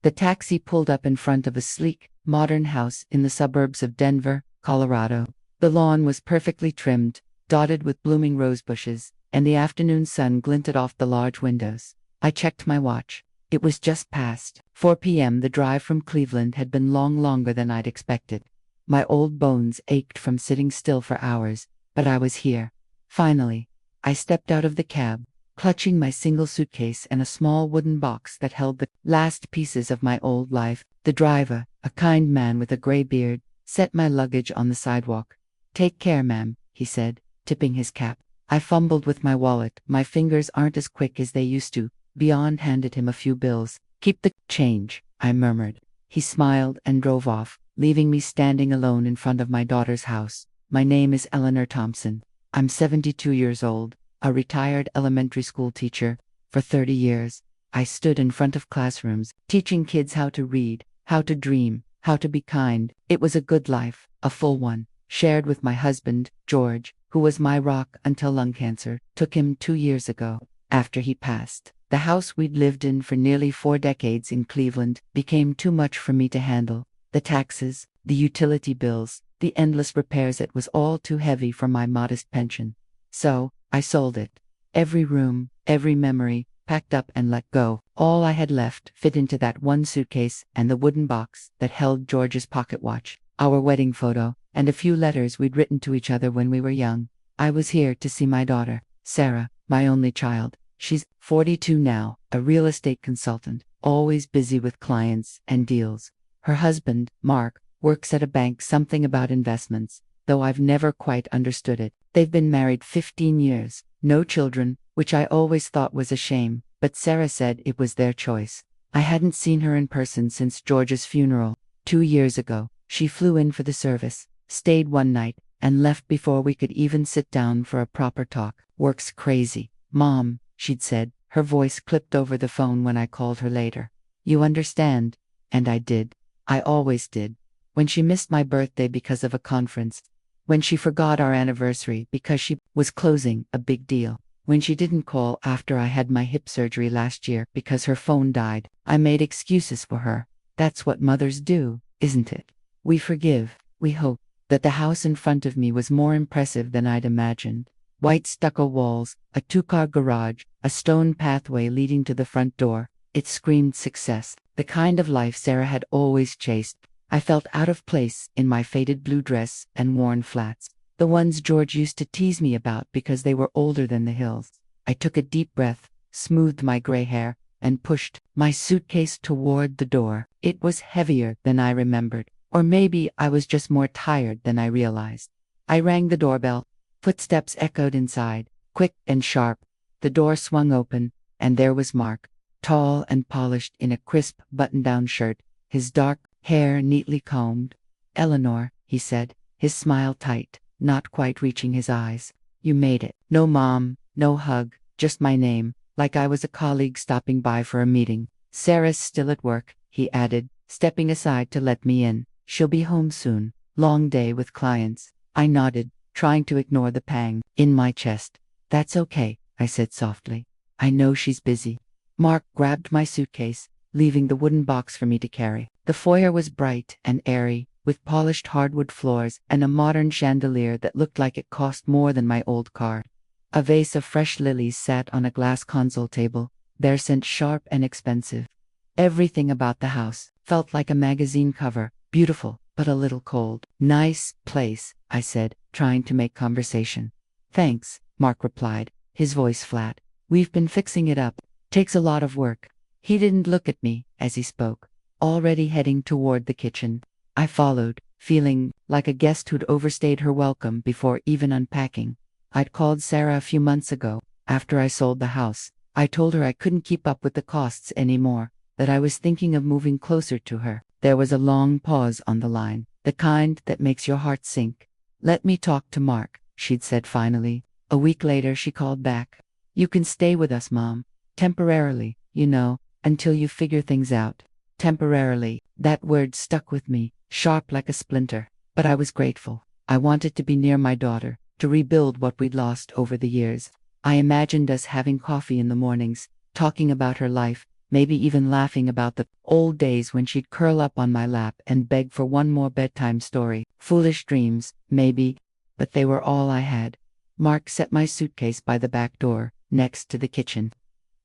The taxi pulled up in front of a sleek, modern house in the suburbs of Denver, Colorado. The lawn was perfectly trimmed, dotted with blooming rose bushes, and the afternoon sun glinted off the large windows. I checked my watch. It was just past 4 p.m. The drive from Cleveland had been longer than I'd expected. My old bones ached from sitting still for hours, but I was here. Finally, I stepped out of the cab, clutching my single suitcase and a small wooden box that held the last pieces of my old life. The driver, a kind man with a gray beard, set my luggage on the sidewalk. "Take care, ma'am," he said, tipping his cap. I fumbled with my wallet. My fingers aren't as quick as they used to. Beyond handed him a few bills. "Keep the change," I murmured. He smiled and drove off, leaving me standing alone in front of my daughter's house. My name is Eleanor Thompson. I'm 72 years old, a retired elementary school teacher. For 30 years, I stood in front of classrooms, teaching kids how to read, how to dream, how to be kind. It was a good life, a full one, shared with my husband, George, who was my rock until lung cancer took him 2 years ago. After he passed, the house we'd lived in for nearly 4 decades in Cleveland became too much for me to handle. The taxes, the utility bills, the endless repairs, it was all too heavy for my modest pension. So, I sold it. Every room, every memory, packed up and let go. All I had left fit into that one suitcase and the wooden box that held George's pocket watch, our wedding photo, and a few letters we'd written to each other when we were young. I was here to see my daughter, Sarah, my only child. She's 42 now, a real estate consultant, always busy with clients and deals. Her husband, Mark, works at a bank, something about investments, though I've never quite understood it. They've been married 15 years, no children, which I always thought was a shame, but Sarah said it was their choice. I hadn't seen her in person since George's funeral, 2 years ago. She flew in for the service, stayed one night, and left before we could even sit down for a proper talk. "Work's crazy, Mom," she'd said, her voice clipped over the phone when I called her later. "You understand?" And I did. I always did. When she missed my birthday because of a conference. When she forgot our anniversary because she was closing a big deal. When she didn't call after I had my hip surgery last year because her phone died. I made excuses for her. That's what mothers do, isn't it? We forgive, we hope. That the house in front of me was more impressive than I'd imagined. White stucco walls, a 2-car garage, a stone pathway leading to the front door. It screamed success, the kind of life Sarah had always chased. I felt out of place in my faded blue dress and worn flats, the ones George used to tease me about because they were older than the hills. I took a deep breath, smoothed my gray hair, and pushed my suitcase toward the door. It was heavier than I remembered, or maybe I was just more tired than I realized. I rang the doorbell. Footsteps echoed inside, quick and sharp. The door swung open, and there was Mark, tall and polished in a crisp button-down shirt, his dark hair neatly combed. "Eleanor," he said, his smile tight, not quite reaching his eyes. "You made it." No mom, no hug, just my name, like I was a colleague stopping by for a meeting. "Sarah's still at work," he added, stepping aside to let me in. "She'll be home soon. Long day with clients." I nodded, trying to ignore the pang in my chest. "That's okay," I said softly. "I know she's busy." Mark grabbed my suitcase, leaving the wooden box for me to carry. The foyer was bright and airy, with polished hardwood floors and a modern chandelier that looked like it cost more than my old car. A vase of fresh lilies sat on a glass console table, their scent sharp and expensive. Everything about the house felt like a magazine cover, beautiful, but a little cold. "Nice place," I said, trying to make conversation. "Thanks," Mark replied, his voice flat. "We've been fixing it up. Takes a lot of work." He didn't look at me as he spoke, already heading toward the kitchen. I followed, feeling like a guest who'd overstayed her welcome before even unpacking. I'd called Sarah a few months ago, after I sold the house. I told her I couldn't keep up with the costs anymore, that I was thinking of moving closer to her. There was a long pause on the line, the kind that makes your heart sink. "Let me talk to Mark," she'd said finally. A week later she called back. "You can stay with us, Mom. Temporarily, you know, until you figure things out." Temporarily, that word stuck with me, sharp like a splinter. But I was grateful. I wanted to be near my daughter, to rebuild what we'd lost over the years. I imagined us having coffee in the mornings, talking about her life, maybe even laughing about the old days when she'd curl up on my lap and beg for one more bedtime story. Foolish dreams, maybe, but they were all I had. Mark set my suitcase by the back door, next to the kitchen.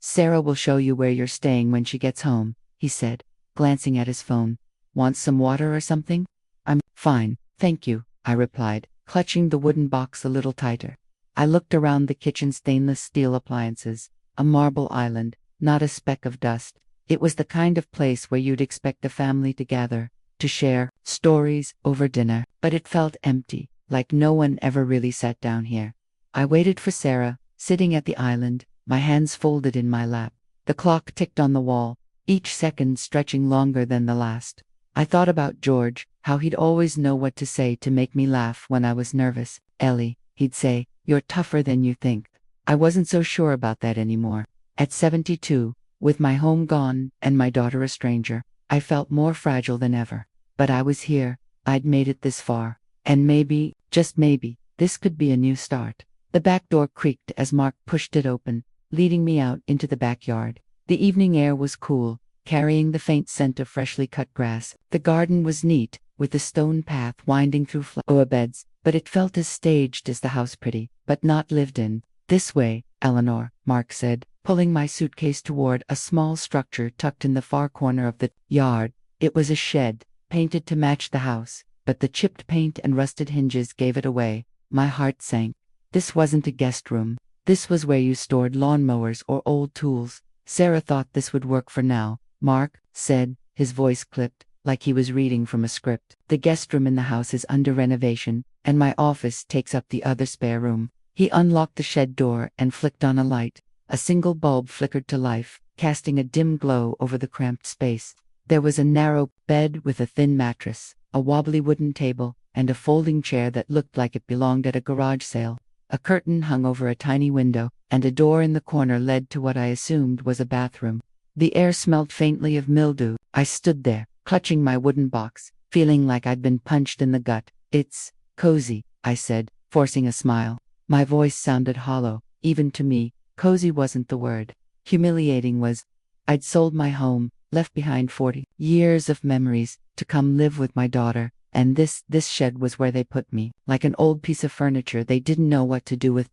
"Sarah will show you where you're staying when she gets home," he said, glancing at his phone. "Want some water or something?" "I'm fine, thank you," I replied, clutching the wooden box a little tighter. I looked around the kitchen's stainless steel appliances, a marble island, not a speck of dust. It was the kind of place where you'd expect a family to gather, to share stories over dinner, but it felt empty, like no one ever really sat down here. I waited for Sarah, sitting at the island, my hands folded in my lap. The clock ticked on the wall, each second stretching longer than the last. I thought about George, how he'd always know what to say to make me laugh when I was nervous. "Ellie," he'd say, "you're tougher than you think." I wasn't so sure about that anymore. At 72, with my home gone and my daughter a stranger, I felt more fragile than ever. But I was here, I'd made it this far. And maybe, just maybe, this could be a new start. The back door creaked as Mark pushed it open, leading me out into the backyard. The evening air was cool, carrying the faint scent of freshly cut grass. The garden was neat, with the stone path winding through flower beds, but it felt as staged as the house, pretty, but not lived in. "This way, Eleanor," Mark said, pulling my suitcase toward a small structure tucked in the far corner of the yard. It was a shed, painted to match the house, but the chipped paint and rusted hinges gave it away. My heart sank. This wasn't a guest room. This was where you stored lawnmowers or old tools. Sarah thought this would work for now, Mark said, his voice clipped, like he was reading from a script. "The guest room in the house is under renovation, and my office takes up the other spare room." He unlocked the shed door and flicked on a light. A single bulb flickered to life, casting a dim glow over the cramped space. There was a narrow bed with a thin mattress, a wobbly wooden table, and a folding chair that looked like it belonged at a garage sale. A curtain hung over a tiny window, and a door in the corner led to what I assumed was a bathroom. The air smelled faintly of mildew. I stood there, clutching my wooden box, feeling like I'd been punched in the gut. "It's cozy," I said, forcing a smile. My voice sounded hollow, even to me. Cozy wasn't the word. Humiliating was. I'd sold my home, left behind 40 years of memories, to come live with my daughter, and this shed was where they put me, like an old piece of furniture they didn't know what to do with.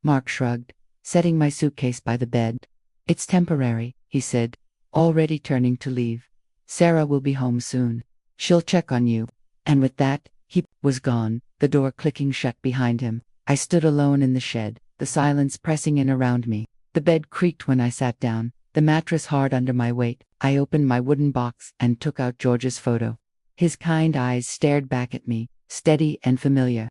Mark shrugged, setting my suitcase by the bed. "It's temporary," he said, already turning to leave. "Sarah will be home soon. She'll check on you." And with that, he was gone, the door clicking shut behind him. I stood alone in the shed, the silence pressing in around me. The bed creaked when I sat down, the mattress hard under my weight. I opened my wooden box and took out George's photo. His kind eyes stared back at me, steady and familiar.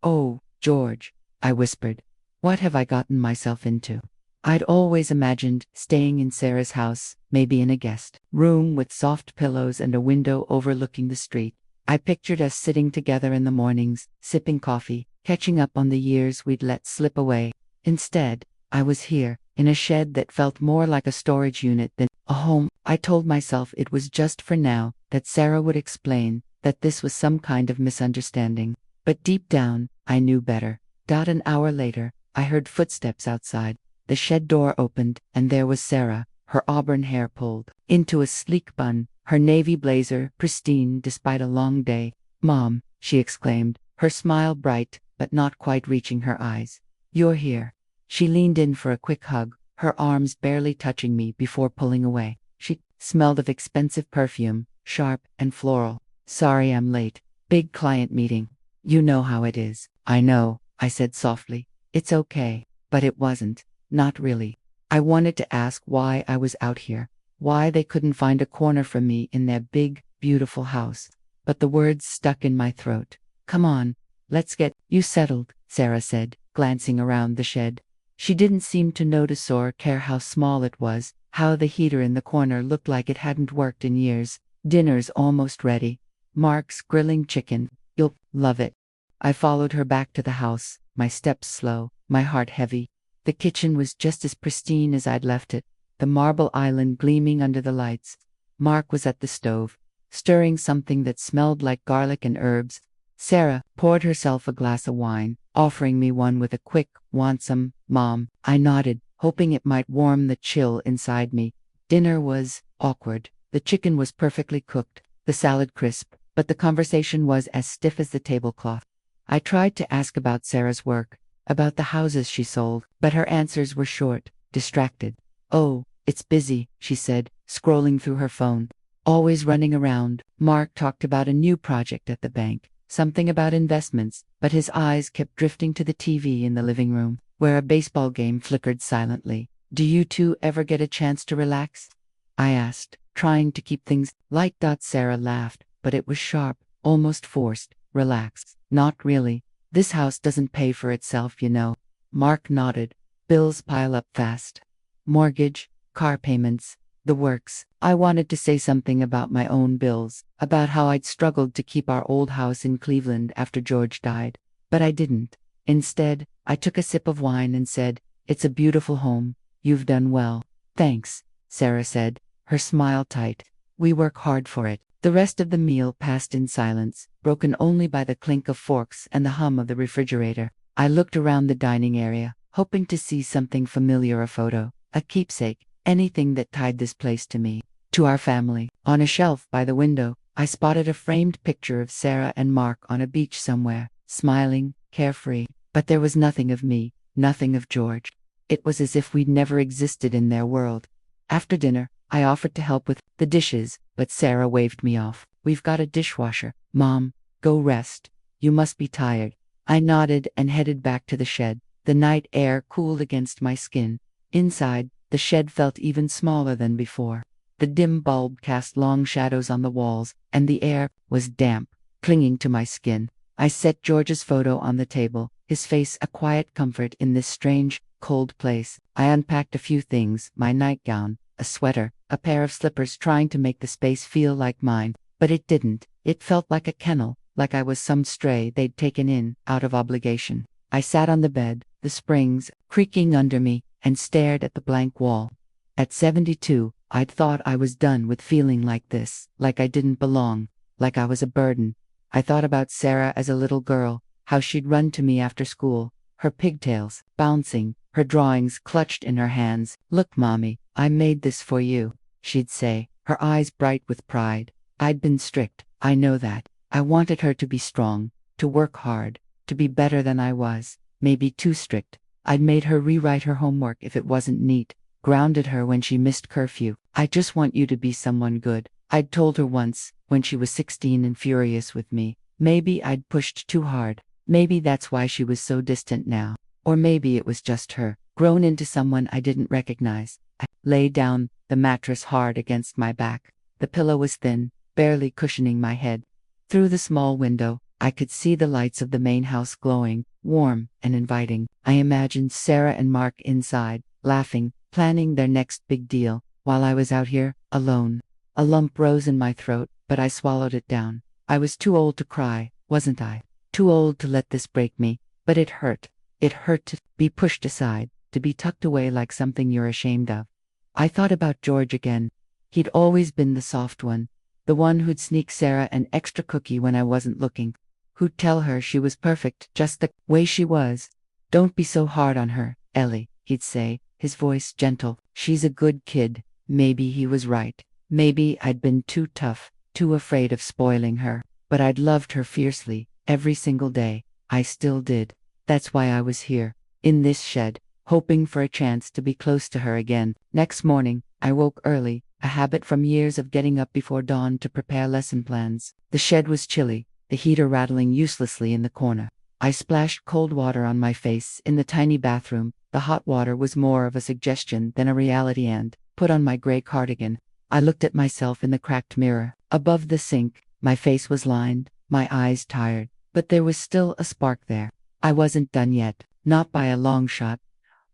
"Oh, George," I whispered. "What have I gotten myself into?" I'd always imagined staying in Sarah's house, maybe in a guest room with soft pillows and a window overlooking the street. I pictured us sitting together in the mornings, sipping coffee, catching up on the years we'd let slip away. Instead, I was here, in a shed that felt more like a storage unit than a home. I told myself it was just for now, that Sarah would explain, that this was some kind of misunderstanding. But deep down, I knew better. An hour later, I heard footsteps outside. The shed door opened, and there was Sarah, her auburn hair pulled into a sleek bun, her navy blazer pristine despite a long day. "Mom," she exclaimed, her smile bright, but not quite reaching her eyes. "You're here." She leaned in for a quick hug, her arms barely touching me before pulling away. She smelled of expensive perfume, sharp and floral. "Sorry I'm late. Big client meeting. You know how it is." "I know," I said softly. "It's okay." But it wasn't. Not really. I wanted to ask why I was out here, why they couldn't find a corner for me in their big, beautiful house. But the words stuck in my throat. "Come on, let's get you settled," Sarah said, glancing around the shed. She didn't seem to notice or care how small it was, how the heater in the corner looked like it hadn't worked in years. "Dinner's almost ready. Mark's grilling chicken. You'll love it." I followed her back to the house, my steps slow, my heart heavy. The kitchen was just as pristine as I'd left it, the marble island gleaming under the lights. Mark was at the stove, stirring something that smelled like garlic and herbs. Sarah poured herself a glass of wine, offering me one with a quick, "Want some, Mom?" I nodded, hoping it might warm the chill inside me. Dinner was awkward. The chicken was perfectly cooked, the salad crisp, but the conversation was as stiff as the tablecloth. I tried to ask about Sarah's work, about the houses she sold, but her answers were short, distracted. "Oh, it's busy," she said, scrolling through her phone. "Always running around." Mark talked about a new project at the bank, something about investments, but his eyes kept drifting to the TV in the living room, where a baseball game flickered silently. "Do you two ever get a chance to relax?" I asked, trying to keep things light. Sarah laughed, but it was sharp, almost forced. "Relax. Not really. This house doesn't pay for itself, you know." Mark nodded. "Bills pile up fast. Mortgage, car payments, the works." I wanted to say something about my own bills, about how I'd struggled to keep our old house in Cleveland after George died, but I didn't. Instead, I took a sip of wine and said, "It's a beautiful home. You've done well." "Thanks," Sarah said, her smile tight. "We work hard for it." The rest of the meal passed in silence, broken only by the clink of forks and the hum of the refrigerator. I looked around the dining area, hoping to see something familiar, a photo, a keepsake, anything that tied this place to me, to our family. On a shelf by the window, I spotted a framed picture of Sarah and Mark on a beach somewhere, smiling, carefree, but there was nothing of me, nothing of George. It was as if we'd never existed in their world. After dinner, I offered to help with the dishes, but Sarah waved me off. "We've got a dishwasher." "Mom, go rest. You must be tired." I nodded and headed back to the shed. The night air cooled against my skin. Inside, the shed felt even smaller than before. The dim bulb cast long shadows on the walls, and the air was damp, clinging to my skin. I set George's photo on the table, his face a quiet comfort in this strange, cold place. I unpacked a few things, my nightgown, a sweater, a pair of slippers, trying to make the space feel like mine, but it didn't. It felt like a kennel, like I was some stray they'd taken in, out of obligation. I sat on the bed, the springs creaking under me, and stared at the blank wall. At 72, I'd thought I was done with feeling like this, like I didn't belong, like I was a burden. I thought about Sarah as a little girl, how she'd run to me after school, her pigtails bouncing, her drawings clutched in her hands. "Look, Mommy, I made this for you," she'd say, her eyes bright with pride. I'd been strict, I know that. I wanted her to be strong, to work hard, to be better than I was, maybe too strict. I'd made her rewrite her homework if it wasn't neat, grounded her when she missed curfew. "I just want you to be someone good," I'd told her once, when she was 16 and furious with me. Maybe I'd pushed too hard. Maybe that's why she was so distant now. Or maybe it was just her, grown into someone I didn't recognize. I lay down, the mattress hard against my back. The pillow was thin, barely cushioning my head. Through the small window, I could see the lights of the main house glowing, warm and inviting. I imagined Sarah and Mark inside, laughing, planning their next big deal, while I was out here, alone. A lump rose in my throat, but I swallowed it down. I was too old to cry, wasn't I? Too old to let this break me, but it hurt. It hurt to be pushed aside, to be tucked away like something you're ashamed of. I thought about George again. He'd always been the soft one, the one who'd sneak Sarah an extra cookie when I wasn't looking, who'd tell her she was perfect just the way she was. "Don't be so hard on her, Ellie," he'd say, his voice gentle. "She's a good kid." Maybe he was right. Maybe I'd been too tough, too afraid of spoiling her, but I'd loved her fiercely, every single day. I still did. That's why I was here, in this shed, hoping for a chance to be close to her again. Next morning, I woke early, a habit from years of getting up before dawn to prepare lesson plans. The shed was chilly, the heater rattling uselessly in the corner. I splashed cold water on my face in the tiny bathroom. The hot water was more of a suggestion than a reality, and put on my gray cardigan. I looked at myself in the cracked mirror. Above the sink, my face was lined, my eyes tired, but there was still a spark there. I wasn't done yet, not by a long shot.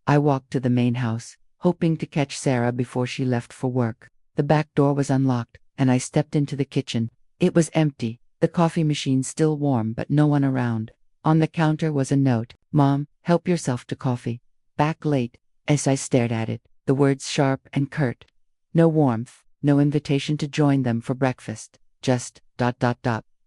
I walked to the main house, hoping to catch Sarah before she left for work. The back door was unlocked, and I stepped into the kitchen. It was empty, the coffee machine still warm but no one around. On the counter was a note: "Mom, help yourself to coffee. Back late." As I stared at it, the words sharp and curt. No warmth, no invitation to join them for breakfast, just ...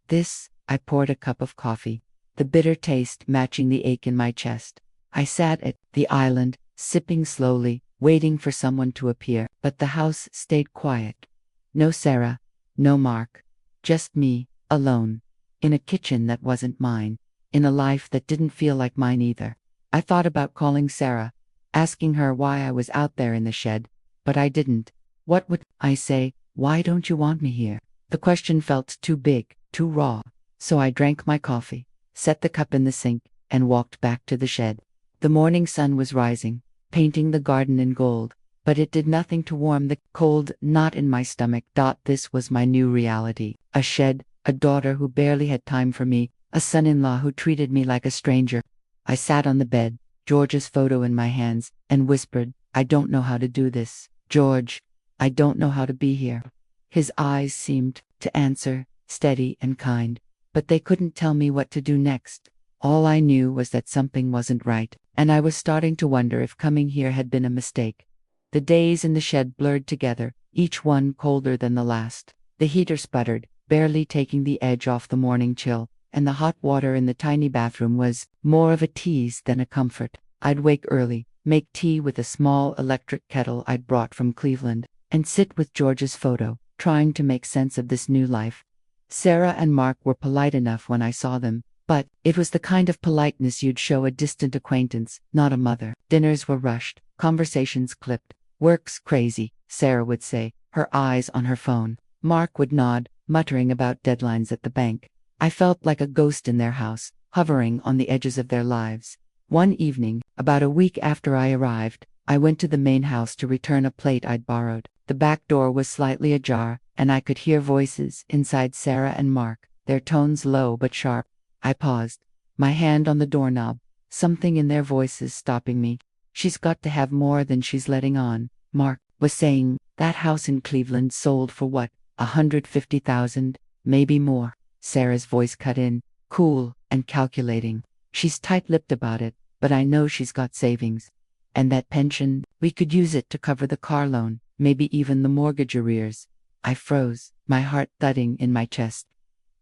This, I poured a cup of coffee, the bitter taste matching the ache in my chest. I sat at the island, sipping slowly, waiting for someone to appear, but the house stayed quiet. No Sarah, no Mark, just me, alone, in a kitchen that wasn't mine, in a life that didn't feel like mine either. I thought about calling Sarah, asking her why I was out there in the shed, but I didn't. What would I say? Why don't you want me here? The question felt too big, too raw. So I drank my coffee, set the cup in the sink, and walked back to the shed. The morning sun was rising, painting the garden in gold, but it did nothing to warm the cold knot in my stomach. This was my new reality. A shed, a daughter who barely had time for me, a son-in-law who treated me like a stranger. I sat on the bed, George's photo in my hands, and whispered, I don't know how to do this, George. I don't know how to be here. His eyes seemed to answer, steady and kind, but they couldn't tell me what to do next. All I knew was that something wasn't right, and I was starting to wonder if coming here had been a mistake. The days in the shed blurred together, each one colder than the last. The heater sputtered, barely taking the edge off the morning chill, and the hot water in the tiny bathroom was more of a tease than a comfort. I'd wake early, make tea with a small electric kettle I'd brought from Cleveland, and sit with George's photo, trying to make sense of this new life. Sarah and Mark were polite enough when I saw them, but it was the kind of politeness you'd show a distant acquaintance, not a mother. Dinners were rushed, conversations clipped. Work's crazy, Sarah would say, her eyes on her phone. Mark would nod, muttering about deadlines at the bank. I felt like a ghost in their house, hovering on the edges of their lives. One evening, about a week after I arrived, I went to the main house to return a plate I'd borrowed. The back door was slightly ajar, and I could hear voices inside. Sarah and Mark, their tones low but sharp. I paused, my hand on the doorknob, something in their voices stopping me. She's got to have more than she's letting on, Mark was saying. That house in Cleveland sold for what, $150,000, maybe more. Sarah's voice cut in, cool and calculating. She's tight-lipped about it, but I know she's got savings. And that pension, we could use it to cover the car loan, maybe even the mortgage arrears. I froze, my heart thudding in my chest.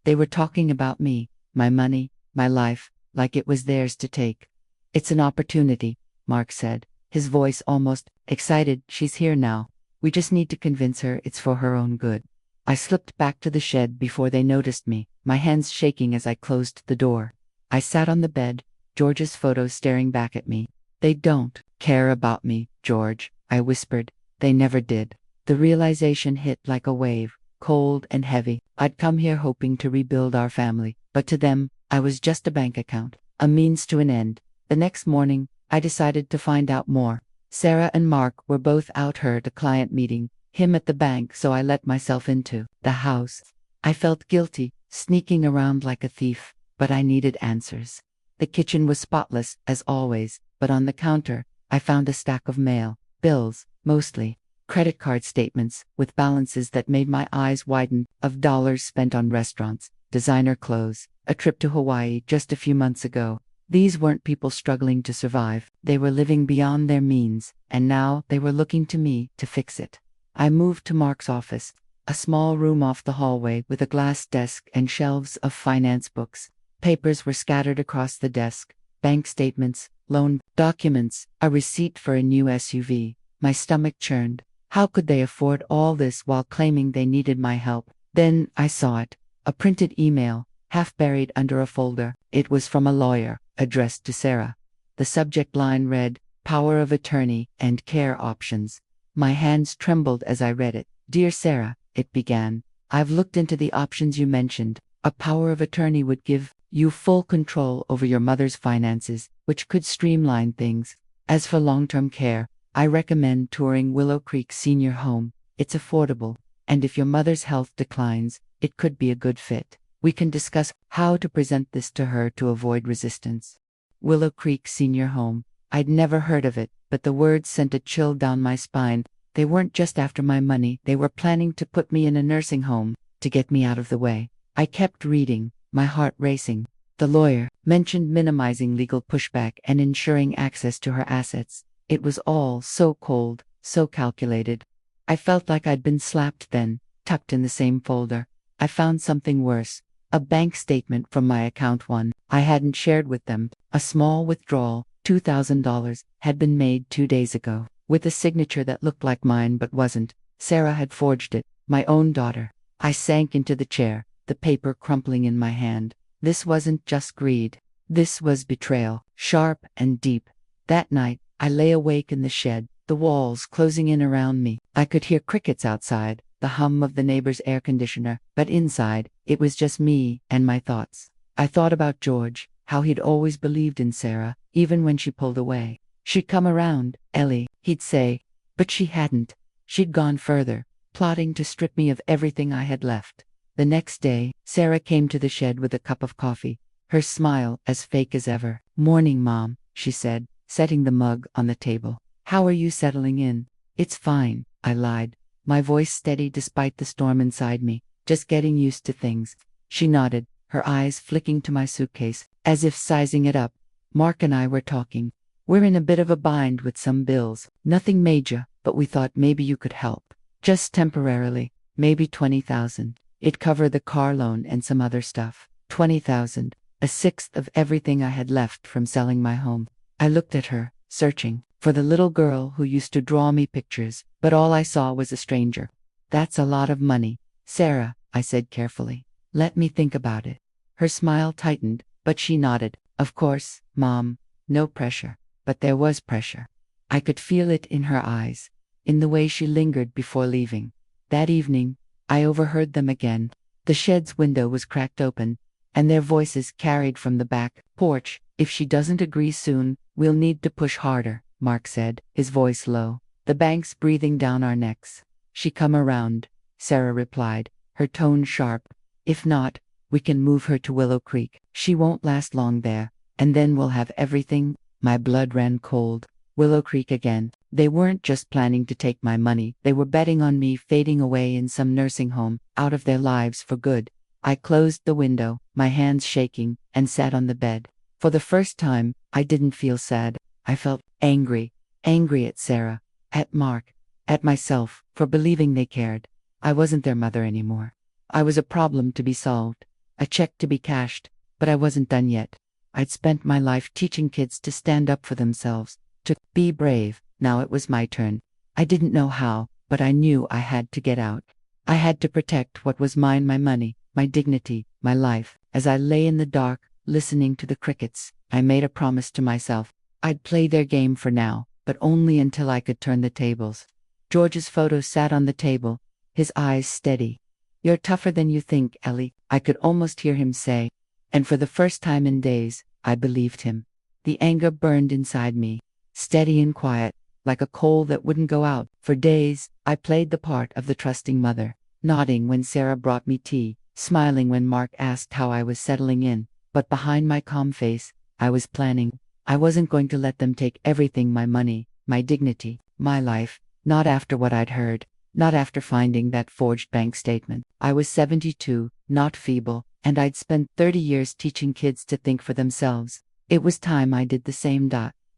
They were talking about me, my money, my life, like it was theirs to take. It's an opportunity, Mark said, his voice almost excited. She's here now. We just need to convince her it's for her own good. I slipped back to the shed before they noticed me, my hands shaking as I closed the door. I sat on the bed, George's photo staring back at me. They don't care about me, George, I whispered. They never did. The realization hit like a wave, cold and heavy. I'd come here hoping to rebuild our family, but to them, I was just a bank account, a means to an end. The next morning, I decided to find out more. Sarah and Mark were both out at a client meeting, him at the bank, so I let myself into the house. I felt guilty, sneaking around like a thief, but I needed answers. The kitchen was spotless, as always, but on the counter, I found a stack of mail, bills, mostly, credit card statements, with balances that made my eyes widen, of dollars spent on restaurants, designer clothes, a trip to Hawaii just a few months ago. These weren't people struggling to survive, they were living beyond their means, and now they were looking to me to fix it. I moved to Mark's office, a small room off the hallway with a glass desk and shelves of finance books. Papers were scattered across the desk, bank statements, loan documents, a receipt for a new SUV. My stomach churned. How could they afford all this while claiming they needed my help? Then I saw it, a printed email, half buried under a folder. It was from a lawyer, addressed to Sarah. The subject line read, Power of Attorney and Care Options. My hands trembled as I read it. Dear Sarah, it began, I've looked into the options you mentioned. A power of attorney would give you full control over your mother's finances, which could streamline things. As for long-term care, I recommend touring Willow Creek Senior Home. It's affordable, and if your mother's health declines, it could be a good fit. We can discuss how to present this to her to avoid resistance. Willow Creek Senior Home. I'd never heard of it, but the words sent a chill down my spine. They weren't just after my money, they were planning to put me in a nursing home, to get me out of the way. I kept reading, my heart racing. The lawyer mentioned minimizing legal pushback and ensuring access to her assets. It was all so cold, so calculated. I felt like I'd been slapped then, tucked in the same folder. I found something worse. A bank statement from my account one I hadn't shared with them. A small withdrawal, $2,000, had been made 2 days ago. with a signature that looked like mine but wasn't. Sarah had forged it, my own daughter. I sank into the chair, the paper crumpling in my hand. This wasn't just greed. This was betrayal, sharp and deep. That night, I lay awake in the shed, the walls closing in around me. I could hear crickets outside, the hum of the neighbor's air conditioner, but inside, it was just me and my thoughts. I thought about George, how he'd always believed in Sarah, even when she pulled away. She'd come around, Ellie, he'd say, but she hadn't. She'd gone further, plotting to strip me of everything I had left. The next day, Sarah came to the shed with a cup of coffee, her smile as fake as ever. "Morning, Mom," she said, setting the mug on the table. "How are you settling in?" "It's fine," I lied, my voice steady despite the storm inside me. "Just getting used to things." She nodded, her eyes flicking to my suitcase, as if sizing it up. "Mark and I were talking. We're in a bit of a bind with some bills. Nothing major, but we thought maybe you could help. Just temporarily, maybe 20,000. It'd cover the car loan and some other stuff." 20,000, a sixth of everything I had left from selling my home. I looked at her, searching for the little girl who used to draw me pictures, but all I saw was a stranger. "That's a lot of money, Sarah," I said carefully. "Let me think about it." Her smile tightened, but she nodded. "Of course, Mom, no pressure." But there was pressure. I could feel it in her eyes, in the way she lingered before leaving. That evening, I overheard them again. The shed's window was cracked open, and their voices carried from the back porch. "If she doesn't agree soon, we'll need to push harder," Mark said, his voice low. "The bank's breathing down our necks." "She come around," Sarah replied, her tone sharp. "If not, we can move her to Willow Creek. She won't last long there, and then we'll have everything." My blood ran cold. Willow Creek again. They weren't just planning to take my money, they were betting on me fading away in some nursing home, out of their lives for good. I closed the window, my hands shaking, and sat on the bed. For the first time, I didn't feel sad. I felt angry. Angry at Sarah, at Mark, at myself, for believing they cared. I wasn't their mother anymore. I was a problem to be solved, a check to be cashed, but I wasn't done yet. I'd spent my life teaching kids to stand up for themselves, to be brave. Now it was my turn. I didn't know how, but I knew I had to get out. I had to protect what was mine, my money, my dignity, my life. As I lay in the dark, listening to the crickets, I made a promise to myself. I'd play their game for now, but only until I could turn the tables. George's photo sat on the table, his eyes steady. "You're tougher than you think, Ellie," I could almost hear him say. And for the first time in days, I believed him. The anger burned inside me, steady and quiet, like a coal that wouldn't go out. For days, I played the part of the trusting mother, nodding when Sarah brought me tea, smiling when Mark asked how I was settling in. But behind my calm face, I was planning. I wasn't going to let them take everything, my money, my dignity, my life, not after what I'd heard, not after finding that forged bank statement. I was 72, not feeble, and I'd spent 30 years teaching kids to think for themselves. It was time I did the same.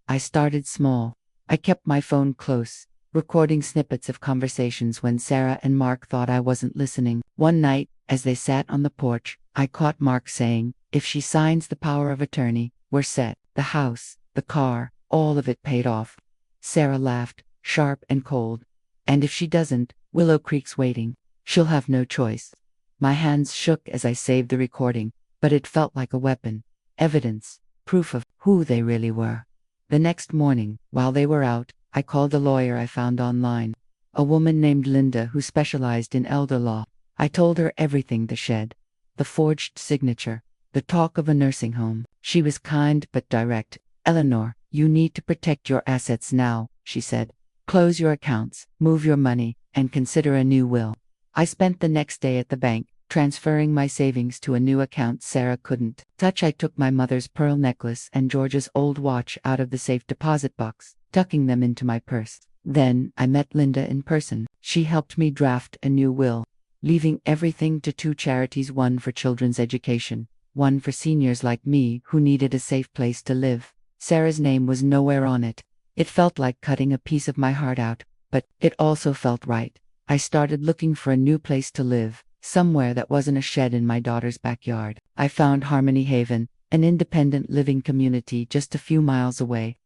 I started small. I kept my phone close, recording snippets of conversations when Sarah and Mark thought I wasn't listening. One night, as they sat on the porch, I caught Mark saying, "If she signs the power of attorney, we're set. The house, the car, all of it paid off." Sarah laughed, sharp and cold. "And if she doesn't, Willow Creek's waiting. She'll have no choice." My hands shook as I saved the recording, but it felt like a weapon. Evidence, proof of who they really were. The next morning, while they were out, I called a lawyer I found online, a woman named Linda who specialized in elder law. I told her everything: the shed, the forged signature, the talk of a nursing home. She was kind but direct. "Eleanor, you need to protect your assets now," she said. "Close your accounts, move your money, and consider a new will." I spent the next day at the bank, transferring my savings to a new account Sarah couldn't touch. I took my mother's pearl necklace and George's old watch out of the safe deposit box, tucking them into my purse. Then I met Linda in person. She helped me draft a new will, leaving everything to two charities, one for children's education, one for seniors like me who needed a safe place to live. Sarah's name was nowhere on it. It felt like cutting a piece of my heart out, but it also felt right. I started looking for a new place to live, somewhere that wasn't a shed in my daughter's backyard. I found Harmony Haven, an independent living community just a few miles away.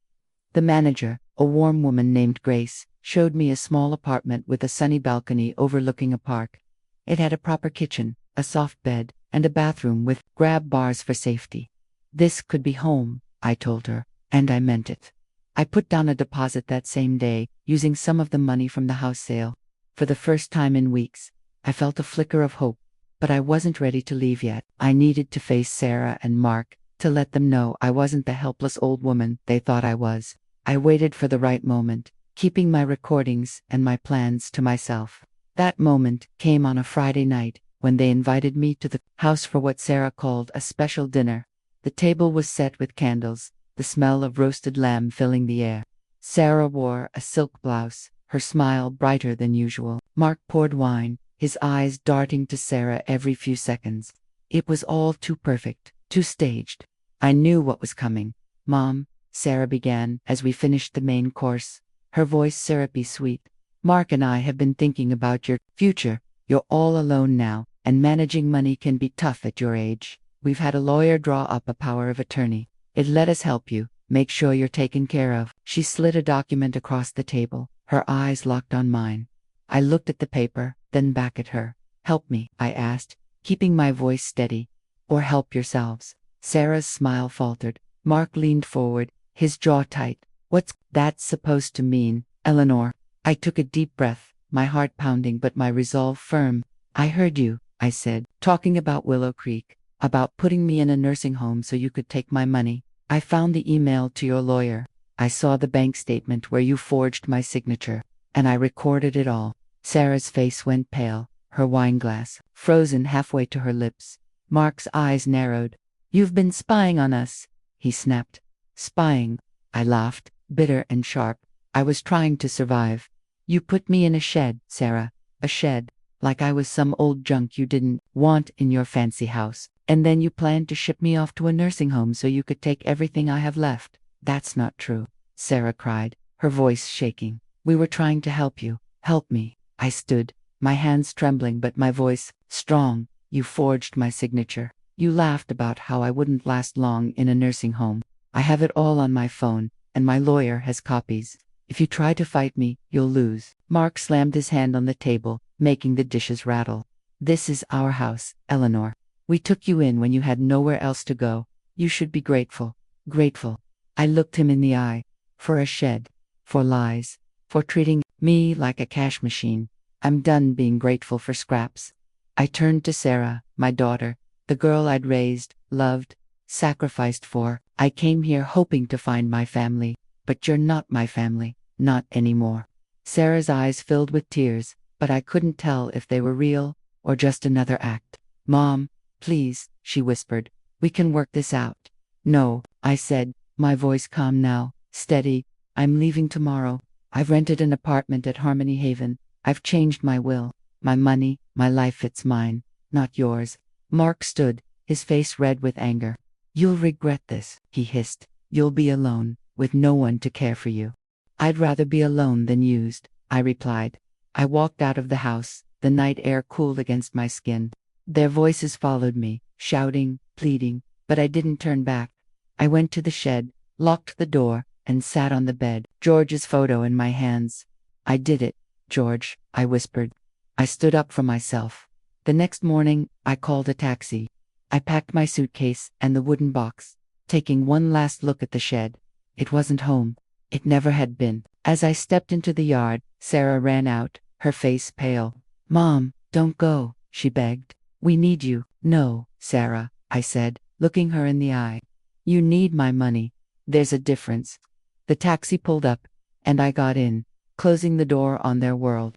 The manager, a warm woman named Grace, showed me a small apartment with a sunny balcony overlooking a park. It had a proper kitchen, a soft bed, and a bathroom with grab bars for safety. This could be home, I told her, and I meant it. I put down a deposit that same day, using some of the money from the house sale. For the first time in weeks, I felt a flicker of hope, but I wasn't ready to leave yet. I needed to face Sarah and Mark, to let them know I wasn't the helpless old woman they thought I was. I waited for the right moment, keeping my recordings and my plans to myself. That moment came on a Friday night, when they invited me to the house for what Sarah called a special dinner. The table was set with candles, the smell of roasted lamb filling the air. Sarah wore a silk blouse, her smile brighter than usual. Mark poured wine, his eyes darting to Sarah every few seconds. It was all too perfect, too staged. I knew what was coming. "Mom," Sarah began as we finished the main course, her voice syrupy sweet. "Mark and I have been thinking about your future. You're all alone now, and managing money can be tough at your age. We've had a lawyer draw up a power of attorney. It let us help you, make sure you're taken care of." She slid a document across the table, her eyes locked on mine. I looked at the paper, then back at her. "Help me," I asked, keeping my voice steady. "Or help yourselves." Sarah's smile faltered. Mark leaned forward, his jaw tight. "What's that supposed to mean, Eleanor?" I took a deep breath, my heart pounding but my resolve firm. "I heard you," I said, "talking about Willow Creek, about putting me in a nursing home so you could take my money. I found the email to your lawyer. I saw the bank statement where you forged my signature, and I recorded it all." Sarah's face went pale, her wineglass frozen halfway to her lips. Mark's eyes narrowed. "You've been spying on us," he snapped. "Spying?" I laughed, bitter and sharp. "I was trying to survive. You put me in a shed, Sarah. A shed, like I was some old junk you didn't want in your fancy house. And then you planned to ship me off to a nursing home so you could take everything I have left." "That's not true," Sarah cried, her voice shaking. "We were trying to help you. Help me." I stood, my hands trembling but my voice strong. "You forged my signature. You laughed about how I wouldn't last long in a nursing home. I have it all on my phone, and my lawyer has copies. If you try to fight me, you'll lose." Mark slammed his hand on the table, making the dishes rattle. "This is our house, Eleanor. We took you in when you had nowhere else to go. You should be grateful. Grateful." I looked him in the eye. "For a shed. For lies. For treating me like a cash machine. I'm done being grateful for scraps." I turned to Sarah, my daughter, the girl I'd raised, loved, sacrificed for. "I came here hoping to find my family, but you're not my family, not anymore." Sarah's eyes filled with tears, but I couldn't tell if they were real or just another act. "Mom, please," she whispered, "we can work this out." "No," I said, my voice calm now, steady. "I'm leaving tomorrow. I've rented an apartment at Harmony Haven. I've changed my will. My money, my life, it's mine, not yours." Mark stood, his face red with anger. "You'll regret this," he hissed. "You'll be alone, with no one to care for you." "I'd rather be alone than used," I replied. I walked out of the house, the night air cooled against my skin. Their voices followed me, shouting, pleading, but I didn't turn back. I went to the shed, locked the door, and sat on the bed, George's photo in my hands. "I did it, George," I whispered. I stood up for myself. The next morning, I called a taxi. I packed my suitcase and the wooden box, taking one last look at the shed. It wasn't home. It never had been. As I stepped into the yard, Sarah ran out, her face pale. "Mom, don't go," she begged. "We need you." "No, Sarah," I said, looking her in the eye. "You need my money. There's a difference." The taxi pulled up, and I got in, closing the door on their world.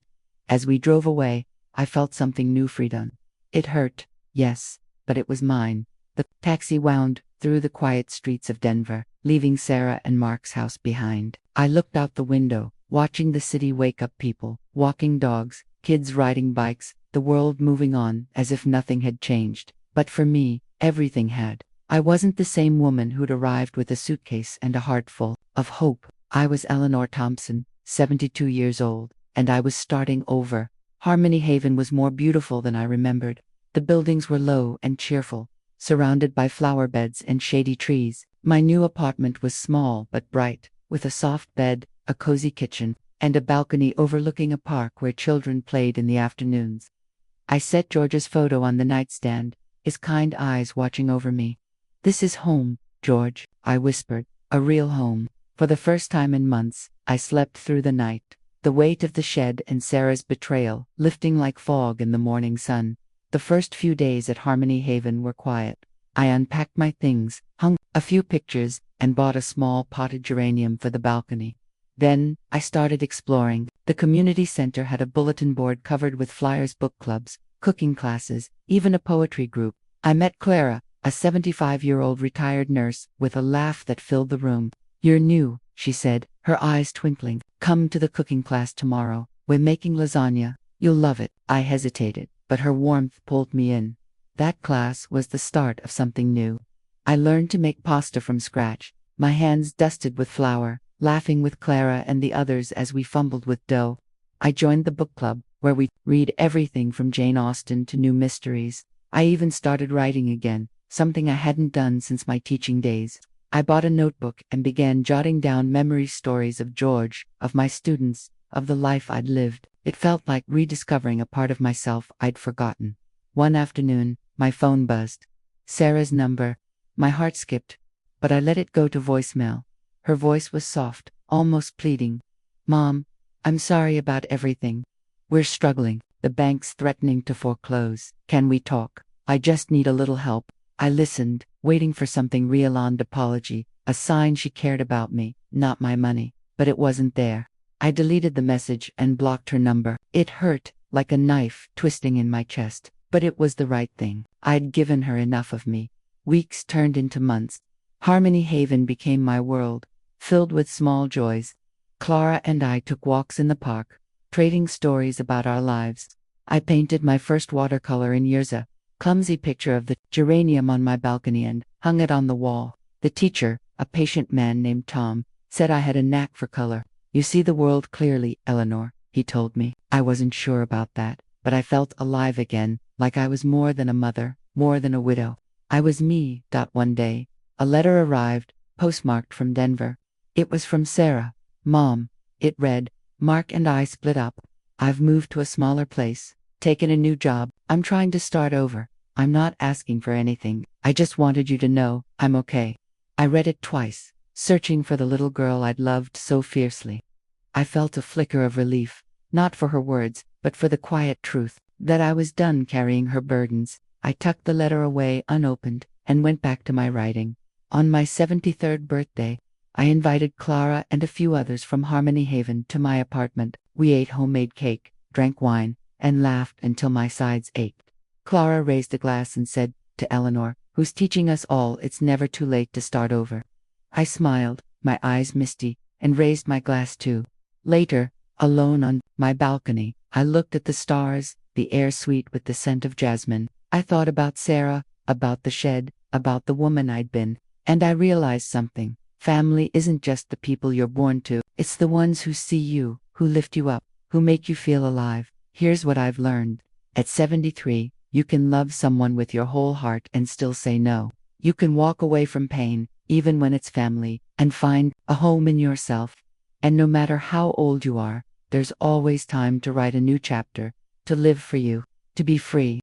As we drove away, I felt something new, freedom. It hurt, yes, but it was mine. The taxi wound through the quiet streets of Denver, leaving Sarah and Mark's house behind. I looked out the window, watching the city wake up, people, walking dogs, kids riding bikes, the world moving on as if nothing had changed. But for me, everything had. I wasn't the same woman who'd arrived with a suitcase and a heart full of hope. I was Eleanor Thompson, 72 years old, and I was starting over. Harmony Haven was more beautiful than I remembered. The buildings were low and cheerful, surrounded by flower beds and shady trees. My new apartment was small but bright, with a soft bed, a cozy kitchen, and a balcony overlooking a park where children played in the afternoons. I set George's photo on the nightstand, his kind eyes watching over me. "This is home, George," I whispered, "a real home." For the first time in months, I slept through the night, the weight of the shed and Sarah's betrayal lifting like fog in the morning sun. The first few days at Harmony Haven were quiet. I unpacked my things, hung a few pictures, and bought a small potted geranium for the balcony. Then, I started exploring. The community center had a bulletin board covered with flyers, book clubs, cooking classes, even a poetry group. I met Clara, a 75-year-old retired nurse, with a laugh that filled the room. "You're new," she said, her eyes twinkling. "Come to the cooking class tomorrow. We're making lasagna. You'll love it." I hesitated, but her warmth pulled me in. That class was the start of something new. I learned to make pasta from scratch, my hands dusted with flour, laughing with Clara and the others as we fumbled with dough. I joined the book club, where we read everything from Jane Austen to new mysteries. I even started writing again, something I hadn't done since my teaching days. I bought a notebook and began jotting down memory stories of George, of my students, of the life I'd lived. It felt like rediscovering a part of myself I'd forgotten. One afternoon, my phone buzzed. Sarah's number. My heart skipped, but I let it go to voicemail. Her voice was soft, almost pleading. "Mom, I'm sorry about everything. We're struggling. The bank's threatening to foreclose. Can we talk? I just need a little help." I listened, waiting for something real, an apology, a sign she cared about me, not my money. But it wasn't there. I deleted the message and blocked her number. It hurt, like a knife twisting in my chest, but it was the right thing. I'd given her enough of me. Weeks turned into months. Harmony Haven became my world, filled with small joys. Clara and I took walks in the park, trading stories about our lives. I painted my first watercolor in years, a clumsy picture of the geranium on my balcony, and hung it on the wall. The teacher, a patient man named Tom, said I had a knack for color. "You see the world clearly, Eleanor," he told me. I wasn't sure about that, but I felt alive again, like I was more than a mother, more than a widow. I was me. One day, a letter arrived, postmarked from Denver. It was from Sarah. "Mom," it read, "Mark and I split up. I've moved to a smaller place, taken a new job. I'm trying to start over. I'm not asking for anything. I just wanted you to know I'm okay." I read it twice, searching for the little girl I'd loved so fiercely. I felt a flicker of relief, not for her words, but for the quiet truth that I was done carrying her burdens. I tucked the letter away unopened and went back to my writing. On my 73rd birthday, I invited Clara and a few others from Harmony Haven to my apartment. We ate homemade cake, drank wine, and laughed until my sides ached. Clara raised a glass and said, "To Eleanor, who's teaching us all it's never too late to start over." I smiled, my eyes misty, and raised my glass too. Later, alone on my balcony, I looked at the stars, the air sweet with the scent of jasmine. I thought about Sarah, about the shed, about the woman I'd been, and I realized something. Family isn't just the people you're born to, it's the ones who see you, who lift you up, who make you feel alive. Here's what I've learned. At 73, you can love someone with your whole heart and still say no. You can walk away from pain, even when it's family, and find a home in yourself. And no matter how old you are, there's always time to write a new chapter, to live for you, to be free.